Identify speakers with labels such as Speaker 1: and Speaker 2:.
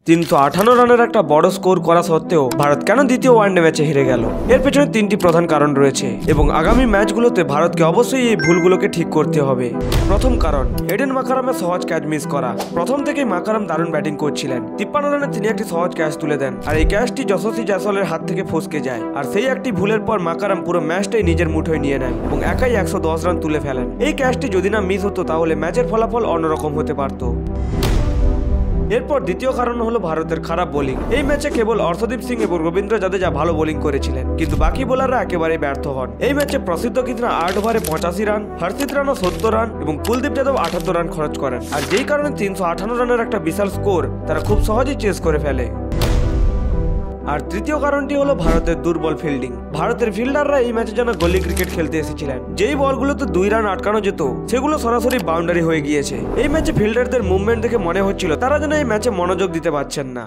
Speaker 1: 358 রানের একটা বড় স্কোর করা সত্ত্বেও ভারত কেন দ্বিতীয় ওয়ানডে ম্যাচে হেরে গেল? এর পেছনে তিনটি প্রধান কারণ রয়েছে এবং আগামী ম্যাচগুলোতে ভারতকে অবশ্যই এই ভুলগুলোকে ঠিক করতে হবে। প্রথম কারণ, এডেন মাকারামের সহজ ক্যাচ মিস করা। প্রথম থেকেই মাকারাম দারুণ ব্যাটিং করছিলেন। 53 রানে তিনি একটি সহজ ক্যাচ তুলে দেন আর এই ক্যাচটি যশস্বী জয়সওয়ালের হাত থেকে ফসকে যায় আর সেই একটি ভুলের পর মাকারাম পুরো ম্যাচটাই নিজের মুঠোয় নিয়ে নেন এবং একাই 110 রান তুলে ফেলেন। এই ক্যাচটি যদি না মিস হতো তাহলে ম্যাচের ফলাফল অন্যরকম হতে পারত। এরপর দ্বিতীয় কারণ হলো ভারতের খারাপ বোলিং। এই ম্যাচে কেবল অর্শদীপ সিং এবং রবীন্দ্র জাদেজা ভালো বোলিং করেছিলেন, কিন্তু বাকি বোলাররা একেবারেই ব্যর্থ হন। এই ম্যাচে প্রসিদ্ধ কৃষ্ণা 8 ওভারে 85 রান, হর্ষিত রানা 70 রান এবং কুলদীপ যাদব 78 রান খরচ করেন, আর যেই কারণে 358 রানের একটা বিশাল স্কোর তারা খুব সহজেই চেস করে ফেলে। আর তৃতীয় কারণটি হলো ভারতের দুর্বল ফিল্ডিং। ভারতের ফিল্ডাররা এই ম্যাচে যেন গলি ক্রিকেট খেলতে এসেছিলেন। যেই বলগুলোতে 2 রান আটকানো যেত সেগুলো সরাসরি বাউন্ডারি হয়ে গিয়েছে। এই ম্যাচে ফিল্ডারদের মুভমেন্ট দেখে মনে হচ্ছিল তারা যেন এই ম্যাচে মনোযোগ দিতে পারছেন না।